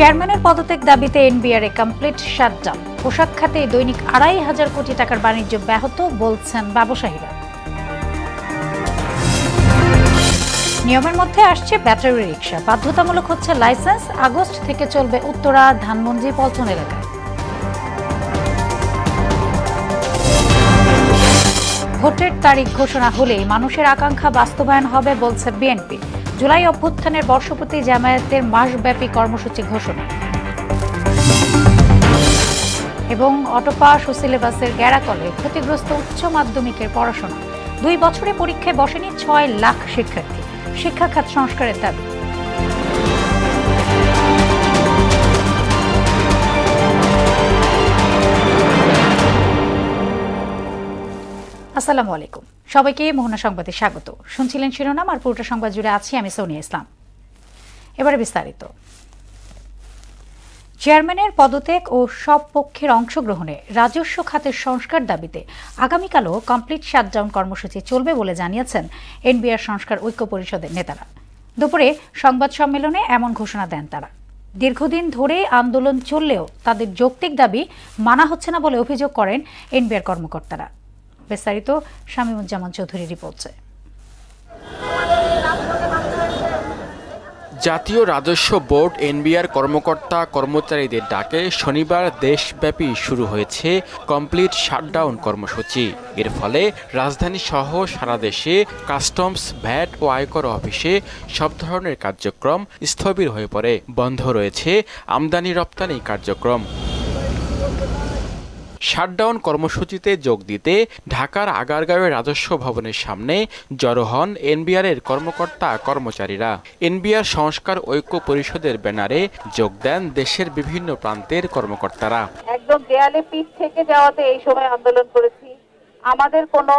চেয়ারম্যানের পদত্যাগ দাবিতে এনবিআর কমপ্লিট শাটডাউন। পোশাক খাতে দৈনিক ২৫০০ কোটি টাকার বাণিজ্য ব্যাহত বলছেন ব্যবসায়ীরা। নিয়মের মধ্যে আসছে ব্যাটারি রিকশা, বাধ্যতামূলক হচ্ছে লাইসেন্স। আগস্ট থেকে চলবে উত্তরা, ধানমন্ডি, পল্টন এলাকায়। ভোটের তারিখ ঘোষণা হলেই মানুষের আকাঙ্ক্ষা বাস্তবায়ন হবে বলছে বিএনপি। জুলাই অভ্যুত্থানের বর্ষপূর্তি জামায়াতের মাসব্যাপী কর্মসূচি ঘোষণা। এবং অটোপাস ও সিলেবাসের গ্যারাকলে ক্ষতিগ্রস্ত উচ্চ মাধ্যমিকের পড়াশোনা। ২ বছরে পরীক্ষায় বসেনি ৬ লাখ শিক্ষার্থী। শিক্ষা খাত সংস্কারের দাবি। আসসালামু আলাইকুম, সবাইকে মোহনা সংবাদে স্বাগত। শুনছিলেন শিরোনাম, আর পুরোটা সংবাদ জুড়ে আছি আমি সোনিয়া ইসলাম। এবারে বিস্তারিত। চেয়ারম্যানের পদত্যাগ ও সব পক্ষের অংশগ্রহণে রাজস্ব খাতের সংস্কার দাবিতে আগামীকালও কমপ্লিট শাটডাউন কর্মসূচি চলবে বলে জানিয়েছেন এনবিআর সংস্কার ঐক্য পরিষদের নেতারা। দুপুরে সংবাদ সম্মেলনে এমন ঘোষণা দেন তারা। দীর্ঘদিন ধরে আন্দোলন চললেও তাদের যৌক্তিক দাবি মানা হচ্ছে না বলে অভিযোগ করেন এনবিআর কর্মকর্তারা। বিস্তারিত শামীমুজ্জামান চৌধুরী রিপোর্টে। জাতীয় রাজস্ব বোর্ড এনবিআর কর্মকর্তা কর্মচারীদের ডাকে শনিবার দেশব্যাপী শুরু হয়েছে কমপ্লিট শাটডাউন কর্মসূচি। এর ফলে রাজধানী সহ সারা দেশে কাস্টমস, ভ্যাট ও আয়কর অফিসে সব ধরনের কার্যক্রম স্থবির হয়ে পড়ে। বন্ধ রয়েছে আমদানি রপ্তানি কার্যক্রম। শাটডাউন কর্মসূচিতে যোগ দিতে ঢাকার আগারগাঁওয়ের রাজস্ব ভবনের সামনে জড়ো হন এনবিআরের কর্মকর্তা কর্মচারীরা। এনবিআর সংস্কার ঐক্য পরিষদের ব্যানারে যোগ দেন দেশের বিভিন্ন প্রান্তের কর্মকর্তারা। একদম দেয়ালে পিঠ থেকে যাওয়াতে এই সময় আন্দোলন করেছি। আমাদের কোনো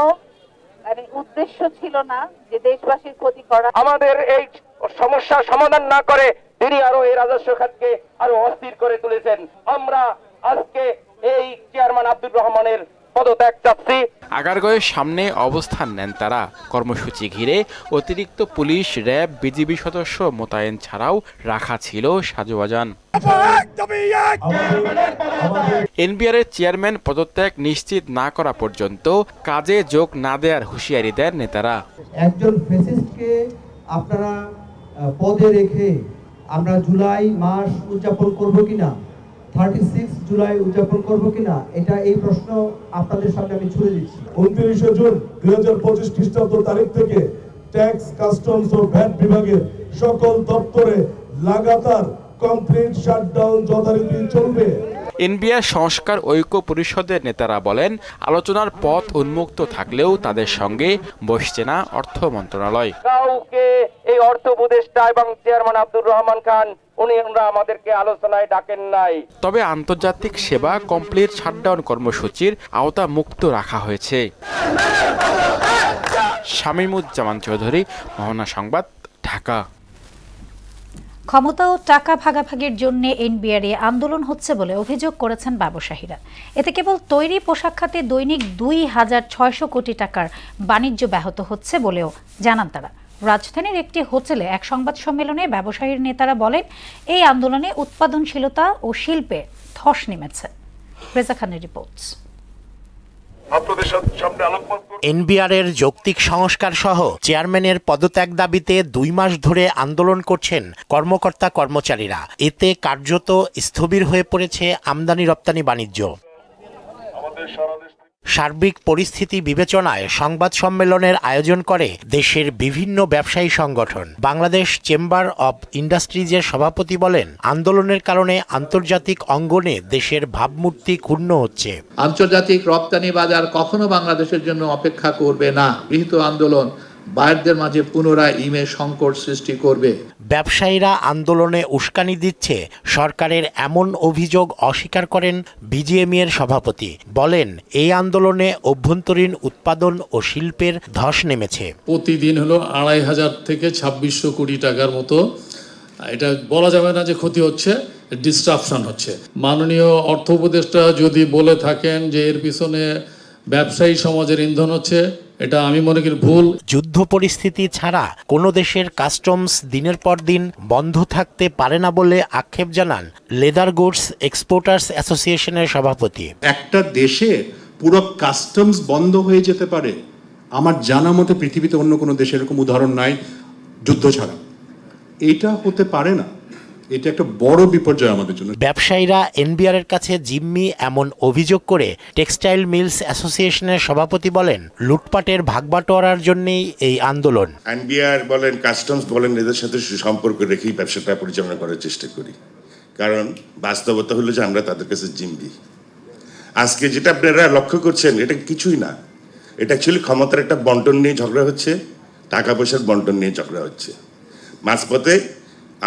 উদ্দেশ্য ছিল না যে দেশবাসীর ক্ষতি করা। আমাদের এই সমস্যা সমাধান না করে তিনি আরো এই রাজস্ব খাতকে আরো অস্থির করে তুলেছেন। আমরা আজকে এই চেয়ারম্যান আব্দুর রহমানের পদত্যাগ চাচ্ছি। আগারগাঁওয়ের সামনে অবস্থান নেন তারা। কর্মসূচি ঘিরে অতিরিক্ত পুলিশ, র্যাব, বিজিবি সদস্য মোতায়েন ছাড়াও রাখা ছিল সাজোবাজান। এনবিআরের চেয়ারম্যান পদত্যাগ নিশ্চিত না করা পর্যন্ত কাজে যোগ না দেওয়ার হুঁশিয়ারি দেন নেতারা। একজন ফ্যাসিস্টকে আপনারা পদে রেখে আমরা জুলাই মাস উদযাপন করব কিনা, 36 জুলাই উদযাপন করব কিনা, এই প্রশ্ন আপনাদের সামনে আমি ছুড়ে দিচ্ছি। 29 জুন 2025 খ্রিস্টাব্দ তারিখ থেকে ট্যাক্স, কাস্টমস ও ভ্যাট বিভাগের সকল দপ্তরে লাগাতার কমপ্লিট শাটডাউন যথারীতি চলবে। এনবিআর সংস্কার ঐক্য পরিষদের নেতারা বলেন, আলোচনার পথ উন্মুক্ত থাকলেও তাদের সঙ্গে বসছে না অর্থ মন্ত্রণালয়। কাউকে এই অর্থ উপদেষ্টা এবং চেয়ারম্যান আব্দুর রহমান খান ওনারা আমাদেরকে আলোচনায় ডাকেন নাই। তবে আন্তর্জাতিক সেবা কমপ্লিট শাটডাউন কর্মসূচির আওতা মুক্ত রাখা হয়েছে। শামীমুজ্জামান চৌধুরী, মোহনা সংবাদ, ঢাকা। ক্ষমতা ও টাকা ভাগাভাগির জন্য এনবিআরে আন্দোলন হচ্ছে বলে অভিযোগ করেছেন ব্যবসায়ীরা। এতে কেবল তৈরি পোশাক খাতে দৈনিক ২৬০০ কোটি টাকার বাণিজ্য ব্যাহত হচ্ছে বলেও জানান তারা। রাজধানীর একটি হোটেলে এক সংবাদ সম্মেলনে ব্যবসায়ীর নেতারা বলেন, এই আন্দোলনে উৎপাদনশীলতা ও শিল্পে ধস নেমেছে। রেজা খানের রিপোর্ট। এনবিআরের যৌক্তিক সংস্কার সহ চেয়ারম্যানের পদত্যাগ দাবিতে 2 মাস ধরে আন্দোলন করছেন কর্মকর্তা কর্মচারীরা। এতে কার্যত স্থবির হয়ে পড়েছে আমদানি রপ্তানি বাণিজ্য। সার্বিক পরিস্থিতি বিবেচনায় সংবাদ সম্মেলনের আয়োজন করে দেশের বিভিন্ন ব্যবসায়ী সংগঠন। বাংলাদেশ চেম্বার অব ইন্ডাস্ট্রিজের সভাপতি বলেন, আন্দোলনের কারণে আন্তর্জাতিক অঙ্গনে দেশের ভাবমূর্তি ক্ষুণ্ণ হচ্ছে। আন্তর্জাতিক রপ্তানি বাজার কখনো বাংলাদেশের জন্য অপেক্ষা করবে না। গৃহীত আন্দোলন বায়ারদের মাঝে পুনরায় ইমেজ সংকট সৃষ্টি করবে। ব্যবসায়ীরা আন্দোলনে উস্কানি দিচ্ছে সরকারের এমন অভিযোগ অস্বীকার করেন বিজিএমইএর সভাপতি। বলেন, এই আন্দোলনে অভ্যন্তরীণ উৎপাদন ও শিল্পের ধস নেমেছে। প্রতিদিন হলো ২৫০০ থেকে ২৬০০ কোটি টাকার মতো। এটা বলা যাবে না যে ক্ষতি হচ্ছে, ডিস্ট্রাকশন হচ্ছে। মাননীয় অর্থ উপদেষ্টা যদি বলে থাকেন যে এর পিছনে ব্যবসায়ী সমাজের ইন্ধন হচ্ছে, এটা আমি মনে করি ভুল। যুদ্ধ পরিস্থিতি ছাড়া কোনো দেশের কাস্টমস দিনের পর দিন বন্ধ থাকতে পারে না বলে আক্ষেপ জানান লেদার গুডস এক্সপোর্টার্স অ্যাসোসিয়েশনের সভাপতি। একটা দেশে পুরো কাস্টমস বন্ধ হয়ে যেতে পারে, আমার জানা মতে পৃথিবীতে অন্য কোনো দেশে এরকম উদাহরণ নাই যুদ্ধ ছাড়া। এটা হতে পারে না, এটা একটা বড় বিপর্যয় আমাদের জন্য। ব্যবসায়ীরা এনবিআর এর কাছে জিম্মি এমন অভিযোগ করে টেক্সটাইল মিলস অ্যাসোসিয়েশনের সভাপতি বলেন, লুটপাটের ভাগবাটোয়ারার জন্যই এই আন্দোলন। এনবিআর বলেন, কাস্টমস বলেন, এদের সাথে সুসম্পর্ক রেখেই ব্যবসাটা পরিচালনা করার চেষ্টা করি, কারণ বাস্তবতা হলো যে আমরা তাদের কাছে জিম্মি। আজকে যেটা আপনারা লক্ষ্য করছেন এটা কিছুই না, এটা অ্যাকচুয়ালি ক্ষমতার একটা বন্টন নিয়ে ঝগড়া হচ্ছে, টাকা পয়সার বন্টন নিয়ে ঝগড়া হচ্ছে। মাঝপথে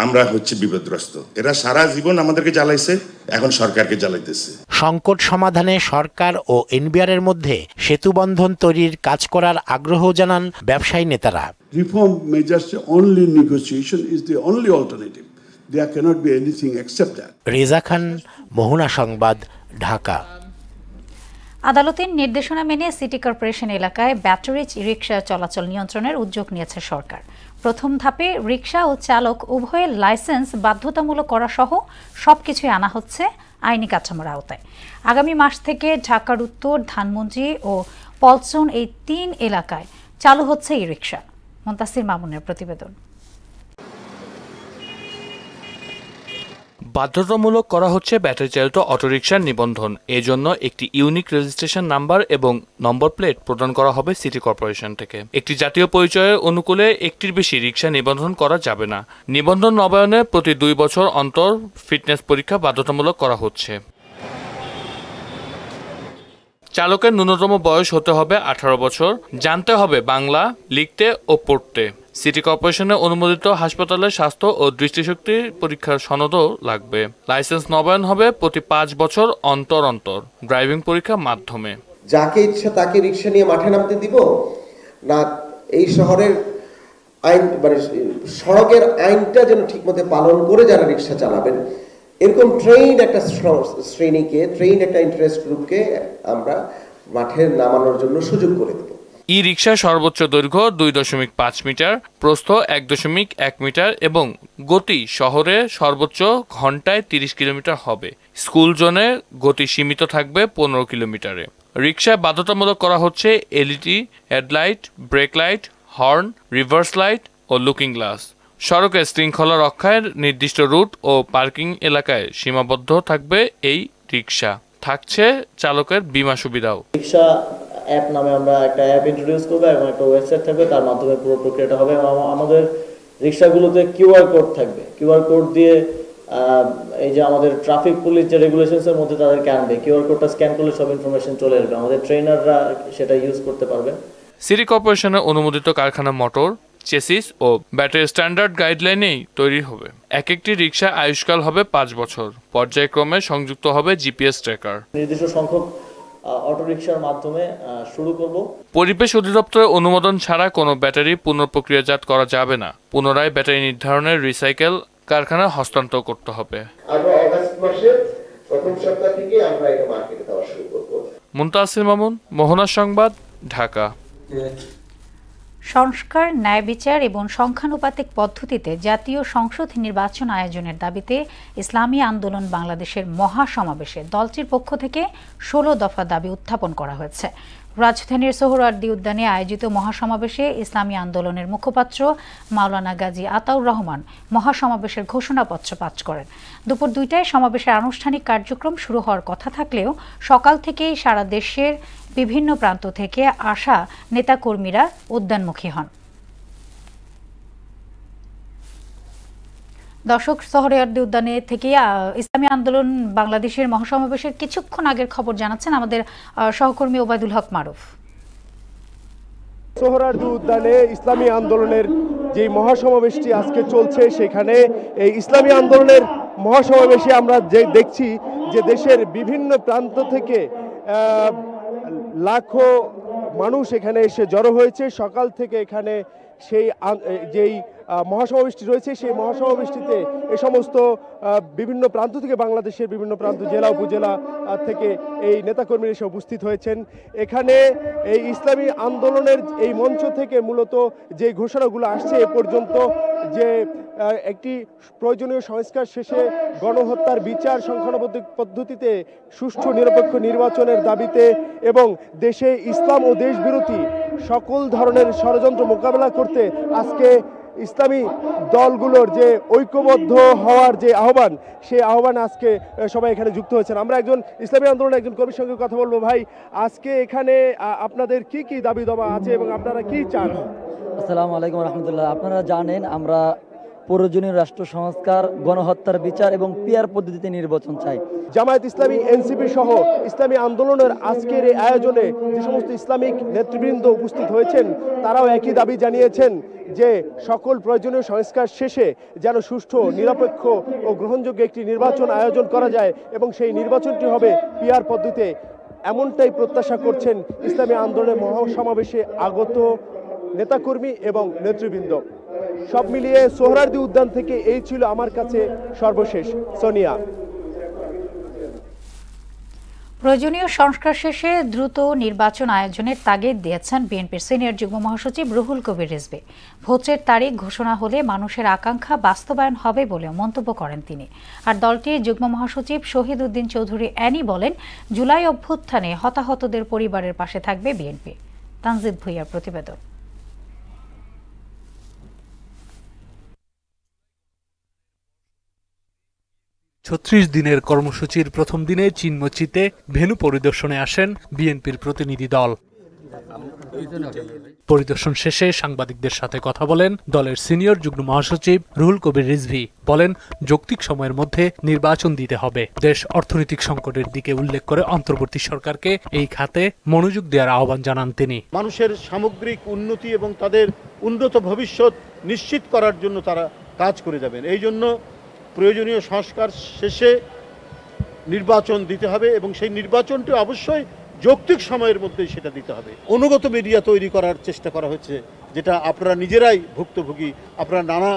আমরা হচ্ছে বিপদগ্রস্ত। এরা সারা জীবন আমাদেরকে জ্বালাইছে, এখন সরকারকে জ্বালাইতেছে। সংকট সমাধানে সরকার ও এনবিআর এর মধ্যে সেতুবন্ধন তৈরির কাজ করার আগ্রহ জানান ব্যবসায়ী নেতারা। Reform may just only negotiation is the only alternative. There cannot be anything except that. Reza খান, মোহনা সংবাদ, ঢাকা। আদালতের নির্দেশনা মেনে সিটি কর্পোরেশন এলাকায় ব্যাটারি রিকশা চলাচল নিয়ন্ত্রণের উদ্যোগ নিয়েছে সরকার। প্রথম ধাপে রিকশা ও চালক উভয়ের লাইসেন্স বাধ্যতামূলক করা সহ সবকিছুই আনা হচ্ছে আইনি কাঠামোর আওতায়। আগামী মাস থেকে ঢাকার উত্তর, ধানমন্ডি ও পলচন এই 3 এলাকায় চালু হচ্ছে এই রিকশা। মুনতাসির মামুনের প্রতিবেদন। বাধ্যতামূলক করা হচ্ছে ব্যাটারি চালিত অটোরিকশার নিবন্ধন। এজন্য একটি ইউনিক রেজিস্ট্রেশন নাম্বার এবং নম্বর প্লেট প্রদান করা হবে সিটি কর্পোরেশন থেকে। একটি জাতীয় পরিচয়ের অনুকূলে একটির বেশি রিকশা নিবন্ধন করা যাবে না। নিবন্ধন নবায়নে প্রতি 2 বছর অন্তর ফিটনেস পরীক্ষা বাধ্যতামূলক করা হচ্ছে। চালকের ন্যূনতম বয়স হতে হবে 18 বছর, জানতে হবে বাংলা, লিখতে ও পড়তে। সিটি কর্পোরেশনের অনুমোদিত হাসপাতালের স্বাস্থ্য ও দৃষ্টিশক্তি পরীক্ষার সনদও লাগবে। লাইসেন্স নবায়ন হবে প্রতি 5 বছর অন্তর অন্তর ড্রাইভিং পরীক্ষার মাধ্যমে। যাকে ইচ্ছা তাকে রিকশা নিয়ে মাঠে নামতে দিব না, এই শহরের আইন মানে সড়কের আইনটা যেন ঠিকমতো পালন করে যারা রিকশা চালাবেন, এরকম ট্রেন একটা শ্রেণীকে, ট্রেন একটা ইন্টারেস্ট গ্রুপকে আমরা মাঠে নামানোর জন্য সুযোগ করে দেব। ই রিকশা সর্বোচ্চ দৈর্ঘ্য 2.5 মিটার, প্রস্থ 1.1 মিটার এবং গতি শহরে সর্বোচ্চ ঘন্টায় 30 কিলোমিটার হবে। স্কুল জোনে গতি সীমিত থাকবে 15 কিলোমিটারে। রিকশায় বাধ্যতামূলক করা হচ্ছে LED headlight, brake light, horn, reverse light ও লুকিং গ্লাস। সড়কের শৃঙ্খলা রক্ষায় নির্দিষ্ট রুট ও পার্কিং এলাকায় সীমাবদ্ধ থাকবে এই রিকশা। থাকছে চালকের বীমা সুবিধাও। রিকশা অ্যাপ নামে আমরা একটা অ্যাপ ইন্ট্রোডিউস করবো এবং একটা ওয়েবসাইট থাকবে, তার মাধ্যমে পুরো প্রক্রিয়াটা হবে। আমাদের রিকশাগুলোতে কিউআর কোড থাকবে। কিউআর কোড দিয়ে এই যে আমাদের ট্রাফিক পুলিশ যে রেগুলেশনসের মধ্যে তাদেরকে আনবে, কিউআর কোডটা স্ক্যান করলে সব ইনফরমেশন চলে আসবে। আমাদের ট্রেনাররা সেটা ইউজ করতে পারবে। সিটি কর্পোরেশনের অনুমোদিত কারখানা মোটর, চেসিস ও ব্যাটারি স্ট্যান্ডার্ড গাইডলাইনেই তৈরি হবে। একটি রিকশা আয়ুষ্কাল হবে 5 বছর। পর্যায়ক্রমে সংযুক্ত হবে জিপিএস ট্র্যাকার। নির্দিষ্ট সংখ্যক অটোরিকশার মাধ্যমে শুরু করব। পরিবেশ অধিদপ্তরের অনুমোদন ছাড়া কোনো ব্যাটারি পুনঃপ্রক্রিয়াজাত করা যাবে না। পুনরায় ব্যাটারি নির্ধারণের রিসাইকেল কারখানা হস্তান্তর করতে হবে। আমরা আগস্ট মাসের প্রথম সপ্তাহ থেকে আমরা এটা মার্কেটে দেওয়া শুরু করব। মুনতাসির মামুন, মোহনা সংবাদ, ঢাকা। সংস্কার, ন্যায় বিচার এবং সংখ্যানুপাতিক পদ্ধতিতে জাতীয় সংসদ নির্বাচন আয়োজনের দাবিতে ইসলামী আন্দোলন বাংলাদেশের মহাসমাবেশে দলটির পক্ষ থেকে 16 দফা দাবি উত্থাপন করা হয়েছে। রাজধানীর সোহরাওয়ার্দী উদ্যানে আয়োজিত মহাসমাবেশে ইসলামী আন্দোলনের মুখপাত্র মাওলানা গাজী আতাউর রহমান মহাসমাবেশের ঘোষণাপত্র পাঠ করেন। দুপুর 2টায় সমাবেশের আনুষ্ঠানিক কার্যক্রম শুরু হওয়ার কথা থাকলেও সকাল থেকেই সারা দেশের বিভিন্ন প্রান্ত থেকে আসা নেতাকর্মীরা উদ্যানমুখী হন। দর্শক, সোহরাওয়ার্দী উদ্যানে থেকে ইসলামী আন্দোলন বাংলাদেশের মহাসমাবেশের কিছুক্ষণ আগের খবর জানাচ্ছেন আমাদের সহকর্মী ওবায়দুল হক মারুফ। সোহরাওয়ার্দী উদ্যানে ইসলামী আন্দোলনের যে মহাসমাবেশটি আজকে চলছে, সেখানে এই ইসলামী আন্দোলনের মহাসমাবেশে আমরা যে দেখছি যে দেশের বিভিন্ন প্রান্ত থেকে লাখো মানুষ এখানে এসে জড়ো হয়েছে। সকাল থেকে এখানে যেই মহাসমাবেশটি রয়েছে, সেই মহাসমাবেশটিতে এই সমস্ত বিভিন্ন প্রান্ত থেকে, বাংলাদেশের বিভিন্ন প্রান্ত, জেলা উপজেলা থেকে এই নেতাকর্মীরা এসে উপস্থিত হয়েছেন। এখানে এই ইসলামী আন্দোলনের এই মঞ্চ থেকে মূলত যে ঘোষণাগুলো আসছে এ পর্যন্ত, যে একটি প্রয়োজনীয় সংস্কার শেষে গণহত্যার বিচার সংখ্যানুপাতিক পদ্ধতিতে সুষ্ঠু নিরপেক্ষ নির্বাচনের দাবিতে এবং দেশে ইসলাম ও দেশবিরোধী সকল ধরনের ষড়যন্ত্র মোকাবেলা করতে আজকে ইসলামী দলগুলোর যে ঐক্যবদ্ধ হওয়ার যে আহ্বান, সেই আহ্বানে আজকে সবাই এখানে যুক্ত হয়েছেন। আমরা একজন ইসলামী আন্দোলনের একজন কর্মীর সঙ্গে কথা বলবো। ভাই, আজকে এখানে আপনাদের কি কি দাবি দাবা আছে এবং আপনারা কি চান? আসসালামু আলাইকুম রহমতুল্লাহ। আপনারা জানেন আমরা প্রয়োজনীয় রাষ্ট্র সংস্কার, গণহত্যার বিচার এবং পিআর পদ্ধতিতে নির্বাচন চাই। জামায়াত ইসলামী, এনসিপি সহ ইসলামী আন্দোলনের আজকের এই আয়োজনে যে সমস্ত ইসলামিক নেতৃবৃন্দ উপস্থিত হয়েছেন তারাও একই দাবি জানিয়েছেন যে সকল প্রয়োজনীয় সংস্কার শেষে যেন সুষ্ঠু, নিরপেক্ষ ও গ্রহণযোগ্য একটি নির্বাচন আয়োজন করা যায় এবং সেই নির্বাচনটি হবে পিআর পদ্ধতিতে, এমনটাই প্রত্যাশা করছেন ইসলামী আন্দোলনের মহাসমাবেশে আগত নেতাকর্মী এবং নেতৃবৃন্দ। সব মিলিয়ে সোহরাওয়ার্দী উদ্যান থেকে এই ছিল আমার কাছে সর্বশেষ। সোনিয়া। প্রয়োজনীয় সংস্কার শেষে দ্রুত নির্বাচন আয়োজনের তাগিদ দিয়েছেন বিএনপির সিনিয়র যুগ্ম মহাসচিব রুহুল কবির রিজভী। ভোটের তারিখ ঘোষণা হলে মানুষের আকাঙ্ক্ষা বাস্তবায়ন হবে বলে মন্তব্য করেন তিনি। আর দলটির যুগ্ম মহাসচিব শহীদ উদ্দিন চৌধুরী অ্যানি বলেন, জুলাই অভ্যুত্থানে হতাহতদের পরিবারের পাশে থাকবে বিএনপি। তানজিদ ভুঁইয়ার প্রতিবেদন। ৩৬ দিনের কর্মসূচির প্রথম দিনে চিনমোচিতে ভেন্যু পরিদর্শনে আসেন বিএনপির প্রতিনিধি দল। পরিদর্শন শেষে সাংবাদিকদের সাথে কথা বলেন দলের সিনিয়র যুগ্ম মহাসচিব রুহুল কবির রিজভী। বলেন, যৌক্তিক সময়ের মধ্যে নির্বাচন দিতে হবে। দেশ অর্থনৈতিক সংকটের দিকে উল্লেখ করে অন্তর্বর্তী সরকারকে এই খাতে মনোযোগ দেওয়ার আহ্বান জানান তিনি। মানুষের সামগ্রিক উন্নতি এবং তাদের উন্নত ভবিষ্যৎ নিশ্চিত করার জন্য তারা কাজ করে যাবেন। এই জন্য প্রয়োজনীয় সংস্কার শেষে নির্বাচন দিতে হবে এবং সেই নির্বাচনটি অবশ্যই যৌক্তিক সময়ের মধ্যে সেটা দিতে হবে। অনুগত মিডিয়া তৈরি করার চেষ্টা করা হচ্ছে, যেটা আপনারা নিজেরাই ভুক্তভোগী। আপনারা নানা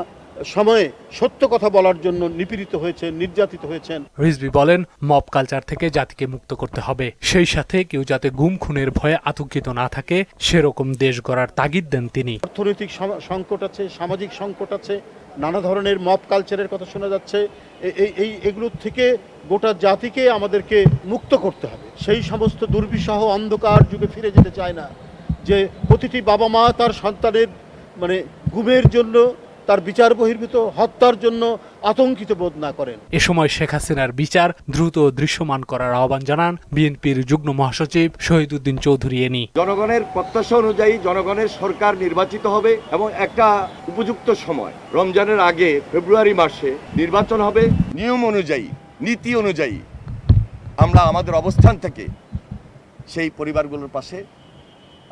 সময়ে সত্য কথা বলার জন্য নিপীড়িত হয়েছেন, নির্যাতিত হয়েছেন। রিজভী বলেন, মব কালচার থেকে জাতিকে মুক্ত করতে হবে, সেই সাথে কেউ যাতে গুম খুনের ভয়ে আতঙ্কিত না থাকে সেরকম দেশ গড়ার তাগিদ দেন তিনি। অর্থনৈতিক সংকট আছে, সামাজিক সংকট আছে, নানা ধরনের মব কালচারের কথা শোনা যাচ্ছে। এগুলোর থেকে গোটা জাতিকে আমাদেরকে মুক্ত করতে হবে। সেই সমস্ত দুর্বিষহ অন্ধকার যুগে ফিরে যেতে চায় না, যে প্রতিটি বাবা মা তার সন্তানের গুমের জন্য, তার বিচার বহির্ভূত হত্যার জন্য আতঙ্কিত বোধ না করেন। এ সময় শেখ হাসিনার বিচার দ্রুত দৃশ্যমান করার আহ্বান জানান বিএনপির যুগ্ম মহাসচিব শহীদ উদ্দিন চৌধুরী এনি। জনগণের প্রত্যাশা অনুযায়ী জনগণের সরকার নির্বাচিত হবে এবং একটা উপযুক্ত সময় রমজানের আগে ফেব্রুয়ারি মাসে নির্বাচন হবে। নিয়ম অনুযায়ী, নীতি অনুযায়ী আমরা আমাদের অবস্থান থেকে সেই পরিবারগুলোর পাশে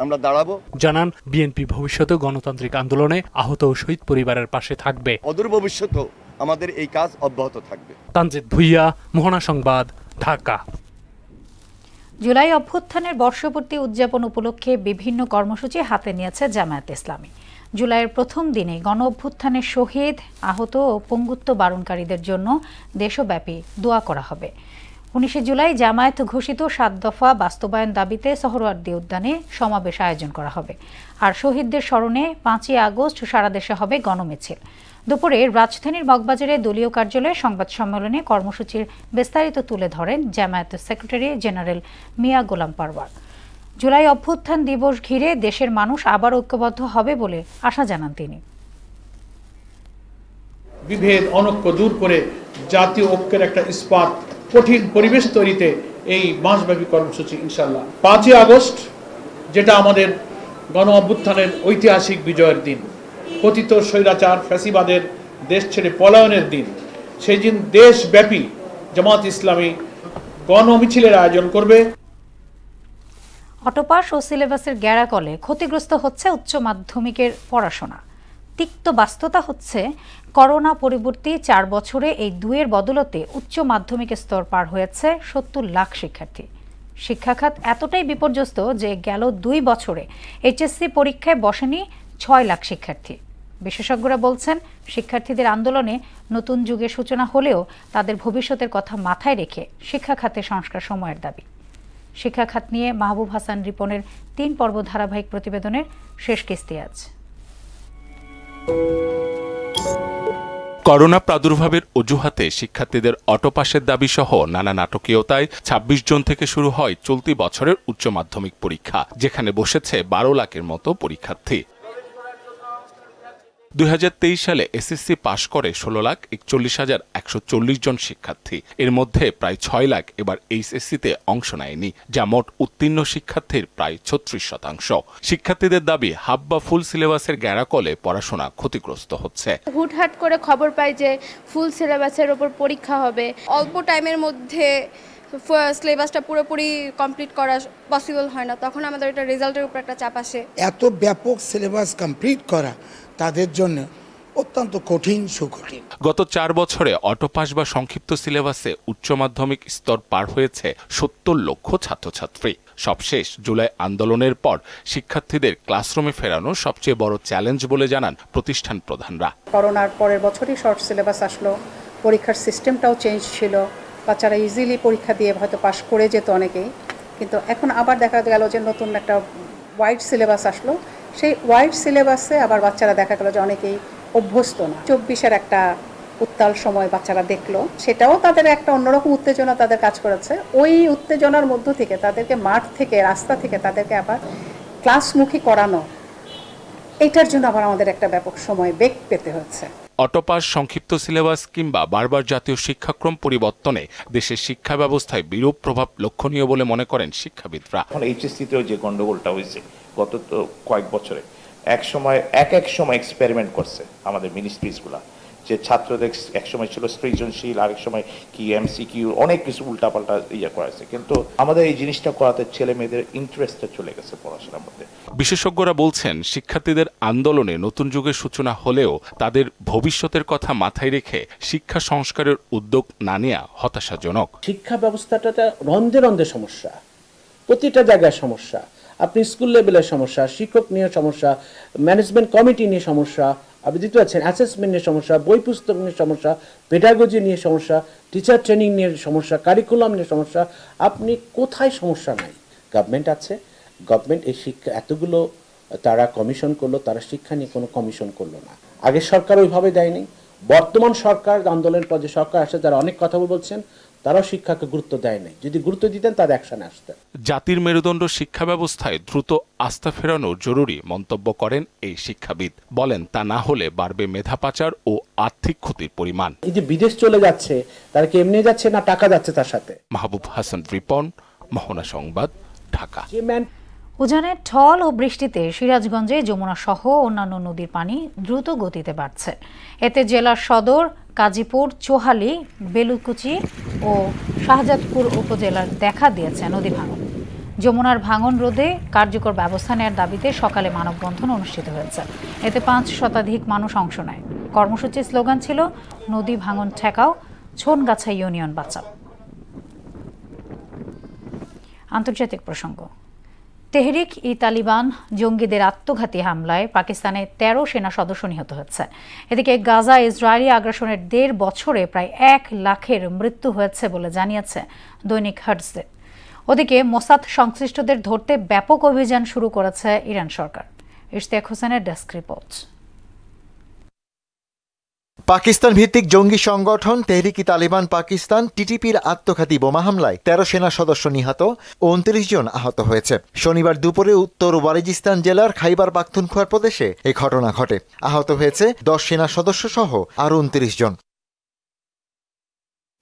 আমরা দাঁড়াবো। জানান, বিএনপি ভবিষ্যতে গণতান্ত্রিক আন্দোলনে আহত ও শহীদ পরিবারের পাশে থাকবে। অদূর ভবিষ্যতেও আমাদের এই কাজ অব্যাহত থাকবে। তানজিদ ভুঁইয়া, মোহনা সংবাদ, ঢাকা। জুলাই অভ্যুত্থানের বর্ষপূর্তি উদযাপন উপলক্ষে বিভিন্ন কর্মসূচি হাতে নিয়েছে জামায়াত ইসলামী। জুলাইয়ের প্রথম দিনে গণ অভ্যুত্থানের শহীদ, আহত ও পঙ্গুত্ব বারণকারীদের জন্য দেশব্যাপী দোয়া করা হবে। 19 জুলাই জামায়াত ঘোষিত 7 দফা বাস্তবায়ন দাবিতে সোহরাওয়ার্দী উদ্যানে সমাবেশ আয়োজন করা হবে। আর শহীদদের স্মরণে 5ই আগস্ট সারা দেশে হবে গণমিছিল। দুপুরে রাজধানীর মগবাজারে দলীয় কার্যালয়ে সংবাদ সম্মেলনে কর্মসূচির বিস্তারিত তুলে ধরেন জামায়াতের সেক্রেটারি জেনারেল মিয়া গোলাম পারওয়ার। জুলাই অভ্যুত্থান দিবস ঘিরে দেশের মানুষ আবার ঐক্যবদ্ধ হবে বলে আশা জানান তিনি। বিভেদ, অনৈক্য দূর করে জাতীয় ঐক্যের একটা ইস্পাত কঠিন পরিবেশ তৈরিতে এই মাসব্যাপী কর্মসূচি ইনশাল্লাহ। 5ই আগস্ট যেটা আমাদের গণ অভ্যুত্থানের ঐতিহাসিক বিজয়ের দিন, কথিত স্বৈরাচার ফ্যাসিবাদের দেশ ছেড়ে পলায়নের দিন, সেই দিন দেশব্যাপী জামায়াত ইসলামী গণমিছিলের আয়োজন করবে। অটোপাস ও সিলেবাসের গ্যারাকলে ক্ষতিগ্রস্ত হচ্ছে উচ্চ মাধ্যমিকের পড়াশোনা। তিক্ত বাস্তবতা হচ্ছে করোনা পরবর্তী 4 বছরে এই দুয়ের বদলতে উচ্চ মাধ্যমিকের স্তর পার হয়েছে 70 লাখ শিক্ষার্থী। শিক্ষাখাত এতটাই বিপর্যস্ত যে গেল 2 বছরে এইচএসসি পরীক্ষায় বসেনি 6 লাখ শিক্ষার্থী। বিশেষজ্ঞরা বলছেন, শিক্ষার্থীদের আন্দোলনে নতুন যুগের সূচনা হলেও তাদের ভবিষ্যতের কথা মাথায় রেখে শিক্ষা খাতে সংস্কার সময়ের দাবি। শিক্ষা খাত নিয়ে মাহবুব হাসান রিপনের 3 পর্ব ধারাবাহিক প্রতিবেদনের শেষ কিস্তি আজ। করোনা প্রাদুর্ভাবের অজুহাতে শিক্ষার্থীদের অটোপাসের দাবি সহ নানা নাটকীয়তায় ২৬ জন থেকে শুরু হয় চলতি বছরের উচ্চ মাধ্যমিক পরীক্ষা, যেখানে বসেছে ১২ লাখের মতো পরীক্ষার্থী। ২০২৩ সালে এসএসসি পাশ করে ১৬,৪১,১৪০ জন শিক্ষার্থী। এর মধ্যে প্রায় ৬ লাখ এবার এইচএসসিতে অংশ নেয়নি, যা মোট উত্তীর্ণ শিক্ষার্থীর প্রায় ৩৬%। শিক্ষার্থীদের দাবি, হাফ বা ফুল সিলেবাসের গ্যারাকলে পড়াশোনা ক্ষতিগ্রস্ত হচ্ছে। হুটহাট করে খবর পাই যে ফুল সিলেবাসের ওপর পরীক্ষা হবে, অল্প টাইমের মধ্যে সিলেবাসটা পুরোপুরি কমপ্লিট করা পসিবল হয় না, তখন আমাদের এটা রেজাল্টের উপর একটা চাপ আসে। এত ব্যাপক সিলেবাস কমপ্লিট করা তাদের জন্য অত্যন্ত কঠিন সুকঠিন। গত 4 বছরে অটোপাস বা সংক্ষিপ্ত সিলেবাসে উচ্চ মাধ্যমিক স্তর পার হয়েছে ৭০ লক্ষ ছাত্রছাত্রী। সবশেষ জুলাই আন্দোলনের পর শিক্ষার্থীদের ক্লাসরুমে ফেরানো সবচেয়ে বড় চ্যালেঞ্জ বলে জানান প্রতিষ্ঠান প্রধানরা। করোনার পরের বছরই শর্ট সিলেবাস আসলো, পরীক্ষার সিস্টেমটাও চেঞ্জ ছিল, বাচ্চারা ইজিলি পরীক্ষা দিয়ে হয়তো পাশ করে যেত অনেকেই, কিন্তু এখন আবার দেখা গেল যে নতুন একটা ওয়াইড সিলেবাস আসলো, সেই ওয়াইড সিলেবাসে আবার বাচ্চারা দেখা গেল যে অনেকেই অভ্যস্ত না। 24-এর একটা উত্তাল সময় বাচ্চারা দেখলো, সেটাও তাদের একটা অন্যরকম উত্তেজনা তাদের কাজ করেছে। ওই উত্তেজনার মধ্য থেকে তাদেরকে মাঠ থেকে রাস্তা থেকে তাদেরকে আবার ক্লাসমুখী করানো, এটার জন্য আবার আমাদের একটা ব্যাপক সময় বেগ পেতে হচ্ছে। অটোপাস, সংক্ষিপ্ত সিলেবাস কিংবা বারবার জাতীয় শিক্ষাক্রম পরিবর্তনে দেশের শিক্ষা ব্যবস্থায় বিরূপ প্রভাব লক্ষণীয় বলে মনে করেন শিক্ষাবিদরা। এখন এইচএসসিতেও যে গন্ডগোলটা হয়েছে গত কয়েক বছরে, এক সময় এক্সপেরিমেন্ট করছে আমাদের মিনিস্ট্রিজগুলা, যে ছাত্রদের এক সময় ছিল সৃজনশীল, আরেক সময় কি এমসিকিউ, অনেক কিছু উল্টাপাল্টা করেছে, কিন্তু আমাদের এই জিনিসটা করাতে ছেলে মেয়েদের ইন্টারেস্টটা চলে গেছে পড়াশোনার মধ্যে। বিশেষজ্ঞরা বলছেন, শিক্ষার্থীদের আন্দোলনে নতুন যুগের সূচনা হলেও তাদের ভবিষ্যতের কথা মাথায় রেখে শিক্ষা সংস্কারের উদ্যোগ না নেওয়া হতাশাজনক। শিক্ষা ব্যবস্থাটা রন্ধে রন্ধে সমস্যা, প্রতিটা জায়গায় সমস্যা। আপনি স্কুল লেভেলের সমস্যা, শিক্ষক নিয়ে সমস্যা, ম্যানেজমেন্ট কমিটি নিয়ে সমস্যা, আপনি দিতে পারছেন অ্যাসেসমেন্ট নিয়ে সমস্যা, বই পুস্তক নিয়ে সমস্যা, পেডাগজি নিয়ে সমস্যা, টিচার ট্রেনিং নিয়ে সমস্যা, কারিকুলাম নিয়ে সমস্যা। আপনি কোথায় সমস্যা নাই? গভর্নমেন্ট আছে, গভর্নমেন্ট এই শিক্ষা এতগুলো তারা কমিশন করলো, তারা শিক্ষা নিয়ে কোনো কমিশন করলো না। আগের সরকার ওইভাবে দেয়নি। বর্তমান সরকার, আন্দোলনের পর যে সরকার আসে, যারা অনেক কথা বলছেন, তারাও শিক্ষাকে গুরুত্ব দেয় নাই। যদি গুরুত্ব দিতেন তার অ্যাকশনে আসতেন। জাতির মেরুদণ্ড শিক্ষা ব্যবস্থায় দ্রুত আস্থা ফেরানো জরুরি মন্তব্য করেন এই শিক্ষাবিদ। বলেন, তা না হলে বাড়বে মেধা পাচার ও আর্থিক ক্ষতির পরিমাণ। এই যে বিদেশ চলে যাচ্ছে, তারা কি এমনি যাচ্ছে না টাকা যাচ্ছে তার সাথে? মাহবুব হাসান রিপন, মোহনা সংবাদ, ঢাকা। উজানের ঢল ও বৃষ্টিতে সিরাজগঞ্জে যমুনা সহ অন্যান্য নদীর পানি দ্রুত গতিতে বাড়ছে। এতে জেলার সদর, কাজীপুর, চোহালি, বেলুকুচি ও শাহজাদপুর উপজেলার দেখা দিয়েছে নদী ভাঙন। যমুনার ভাঙন রোধে কার্যকর ব্যবস্থা নেওয়ার দাবিতে সকালে মানববন্ধন অনুষ্ঠিত হয়েছে। এতে 5 শতাধিক মানুষ অংশ নেয়। কর্মসূচির স্লোগান ছিল, নদী ভাঙন ঠেকাও, ছোনগাছা ইউনিয়ন বাঁচাও। আন্তর্জাতিক প্রসঙ্গ। তেহরিক ই তালিবান জঙ্গিদের আত্মঘাতী হামলায় পাকিস্তানে 13 সেনা সদস্য নিহত হয়েছে। এদিকে গাজা ইসরায়েলি আগ্রাসনের 1.5 বছরে প্রায় 1 লাখের মৃত্যু হয়েছে বলে জানিয়েছে দৈনিক হার্টজে। ওদিকে মোসাদ সংশ্লিষ্টদের ধরতে ব্যাপক অভিযান শুরু করেছে ইরান সরকার। ইশতিয়াক হোসেনের ডেস্ক রিপোর্ট। পাকিস্তান ভিত্তিক জঙ্গি সংগঠন তেহরিক-ই তালিবান পাকিস্তান টিটিপির আত্মঘাতী বোমা হামলায় 13 সেনা সদস্য নিহত ও 29 জন আহত হয়েছে। শনিবার দুপুরে উত্তর ওয়াজিরিস্তান জেলার খাইবার পাখতুনখোয়া প্রদেশে এই ঘটনা ঘটে। আহত হয়েছে 10 সেনা সদস্য সহ আরও 29 জন।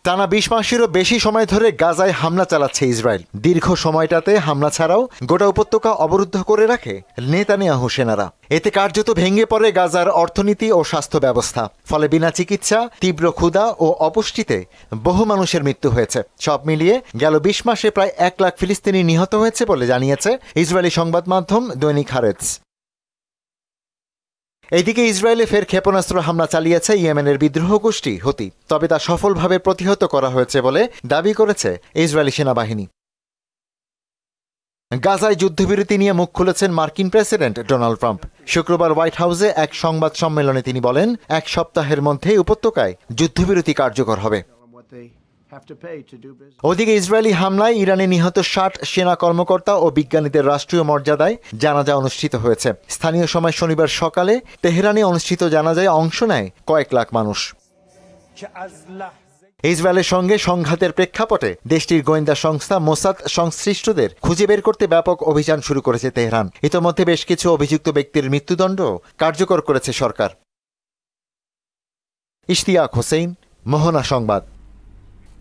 টানা 20 মাসেরও বেশি সময় ধরে গাজায় হামলা চালাচ্ছে ইসরায়েল। দীর্ঘ সময়টাতে হামলা ছাড়াও গোটা উপত্যকা অবরুদ্ধ করে রাখে নেতানিয়াহু সেনারা। এতে কার্যত ভেঙে পড়ে গাজার অর্থনীতি ও স্বাস্থ্য ব্যবস্থা। ফলে বিনা চিকিৎসা, তীব্র ক্ষুধা ও অপুষ্টিতে বহু মানুষের মৃত্যু হয়েছে। সব মিলিয়ে গেল 20 মাসে প্রায় 1 লাখ ফিলিস্তিনি নিহত হয়েছে বলে জানিয়েছে ইসরায়েলি সংবাদ মাধ্যম দৈনিক হারেটস। এদিকে ইসরায়েলে ফের ক্ষেপণাস্ত্র হামলা চালিয়েছে ইয়েমেনের বিদ্রোহ গোষ্ঠী হুতি। তবে তা সফলভাবে প্রতিহত করা হয়েছে বলে দাবি করেছে ইসরায়েলি সেনাবাহিনী। গাজায় যুদ্ধবিরতি নিয়ে মুখ খুলেছেন মার্কিন প্রেসিডেন্ট ডোনাল্ড ট্রাম্প। শুক্রবার হোয়াইট হাউসে এক সংবাদ সম্মেলনে তিনি বলেন, 1 সপ্তাহের মধ্যে উপত্যকায় যুদ্ধবিরতি কার্যকর হবে। ওদিকে ইসরায়েলি হামলায় ইরানে নিহত 60 সেনা কর্মকর্তা ও বিজ্ঞানীদের রাষ্ট্রীয় মর্যাদায় জানাজা অনুষ্ঠিত হয়েছে। স্থানীয় সময় শনিবার সকালে তেহরানে অনুষ্ঠিত জানাজায় অংশ নেয় কয়েক লাখ মানুষ। ইসরায়েলের সঙ্গে সংঘাতের প্রেক্ষাপটে দেশটির গোয়েন্দা সংস্থা মোসাদ সংশ্লিষ্টদের খুঁজে বের করতে ব্যাপক অভিযান শুরু করেছে তেহরান। ইতোমধ্যে বেশ কিছু অভিযুক্ত ব্যক্তির মৃত্যুদণ্ড কার্যকর করেছে সরকার। ইশতিয়াক হোসেন, মোহনা সংবাদ।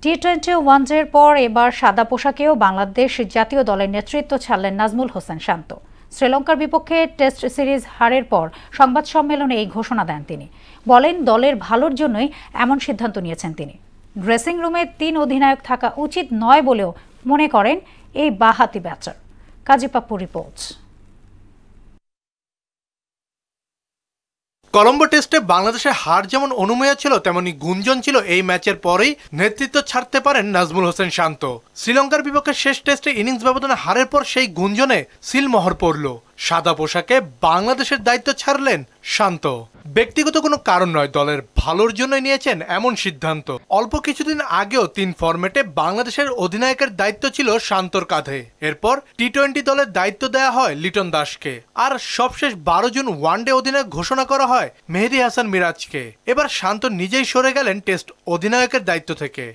টি-20 ওয়ানডের পর এবার সাদা পোশাকেও বাংলাদেশ জাতীয় দলের নেতৃত্ব ছাড়লেন নাজমুল হোসেন শান্ত। শ্রীলঙ্কার বিপক্ষে টেস্ট সিরিজ হারের পর সংবাদ সম্মেলনে এই ঘোষণা দেন তিনি। বলেন, দলের ভালোর জন্যই এমন সিদ্ধান্ত নিয়েছেন তিনি। ড্রেসিং রুমে 3 অধিনায়ক থাকা উচিত নয় বলেও মনে করেন এই বাঁহাতি ব্যাটার। কাজী পাপ্পু রিপোর্টস। কলম্বো টেস্টে বাংলাদেশের হার যেমন অনুমেয় ছিল, তেমনি গুঞ্জন ছিল এই ম্যাচের পরেই নেতৃত্ব ছাড়তে পারেন নাজমুল হোসেন শান্ত। শ্রীলঙ্কার বিপক্ষে শেষ টেস্টে ইনিংস ব্যবধানে হারের পর সেই গুঞ্জনে সিলমোহর পড়ল। সাদা পোশাকে বাংলাদেশের দায়িত্ব ছাড়লেন শান্ত। ব্যক্তিগত কোনো কারণ নয়, দলের ভালোর জন্যই নিয়েছেন এমন সিদ্ধান্ত। অল্প কিছুদিন আগেও 3 ফরম্যাটে বাংলাদেশের অধিনায়কের দায়িত্ব ছিল শান্তর কাঁধে। এরপর টি-20 দলের দায়িত্ব দেয়া হয় লিটন দাসকে, আর সবশেষ 12 জুন ওয়ানডে অধিনায়ক ঘোষণা করা হয় মেহেদী হাসান মিরাজকে। এবার শান্ত নিজেই সরে গেলেন টেস্ট অধিনায়কের দায়িত্ব থেকে।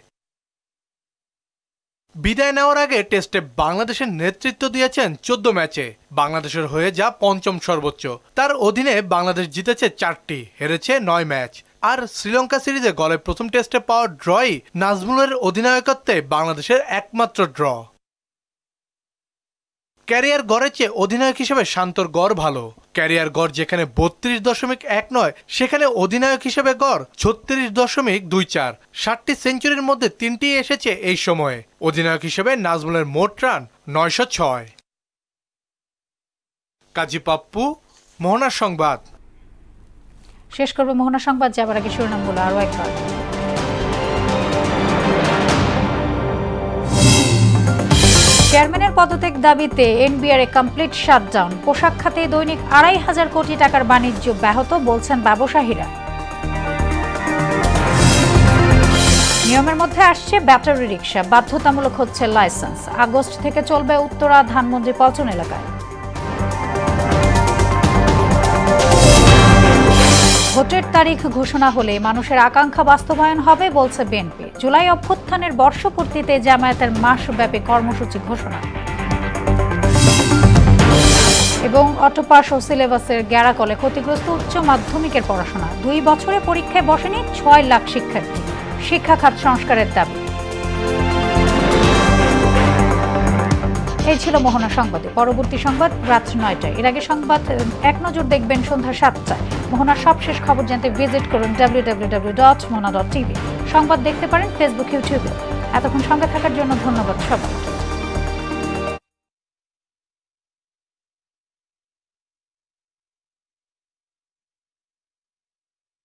বিদায় নেওয়ার আগে টেস্টে বাংলাদেশের নেতৃত্ব দিয়েছেন 14 ম্যাচে। বাংলাদেশের হয়ে যা 5ম সর্বোচ্চ। তার অধীনে বাংলাদেশ জিতেছে 4টি, হেরেছে 9 ম্যাচ। আর শ্রীলঙ্কা সিরিজে গলের প্রথম টেস্টে পাওয়া ড্রই নাজমুলের অধিনায়কত্বে বাংলাদেশের একমাত্র ড্র। ক্যারিয়ার গড়ের চেয়ে অধিনায়ক হিসেবে শান্তর গড় ভালো। ক্যারিয়ার গড় যেখানে 32.1 নয়, সেখানে অধিনায়ক হিসেবে গড় 36.24। 60টি সেঞ্চুরির মধ্যে 3টি এসেছে এই সময়ে। অধিনায়ক হিসেবে নাজমুলের মোট রান 906। কাজী পাপ্পু, মোহনা সংবাদ। শেষ করবে মোহনা সংবাদ, যাবার আগে শিরোনামগুলো আরও একবার। চেয়ারম্যানের পদত্যাগ দাবিতে এনবিআর কমপ্লিট শাটডাউন। পোশাক খাতে দৈনিক 2,500 কোটি টাকার বাণিজ্য ব্যাহত, বলছেন ব্যবসায়ীরা। নিয়মের মধ্যে আসছে ব্যাটারি রিকশা, বাধ্যতামূলক হচ্ছে লাইসেন্স। আগস্ট থেকে চলবে উত্তরা ধানমন্ডি পল্টন এলাকায়। ভোটের তারিখ ঘোষণা হলে মানুষের আকাঙ্ক্ষা বাস্তবায়ন হবে, বলছে বিএনপি। জুলাই অভ্যুত্থানের বর্ষপূর্তিতে জামায়াতের মাসব্যাপী কর্মসূচি ঘোষণা। এবং অটোপাস ও সিলেবাসের গ্যারাকলে ক্ষতিগ্রস্ত উচ্চ মাধ্যমিকের পড়াশোনা। 2 বছরে পরীক্ষায় বসেনি 6 লাখ শিক্ষার্থী। শিক্ষা খাত সংস্কারের দাবি। এই ছিল মোহনা সংবাদে। পরবর্তী সংবাদ রাত 9টায়। এর আগে সংবাদ এক নজর দেখবেন সন্ধ্যা 7টায়। মোহনার সবশেষ খবর জানতে ভিজিট করুন www.mona.tv। সংবাদ দেখতে পারেন ফেসবুক, ইউটিউবে। এতক্ষণ সঙ্গে থাকার জন্য ধন্যবাদ সবাইকে।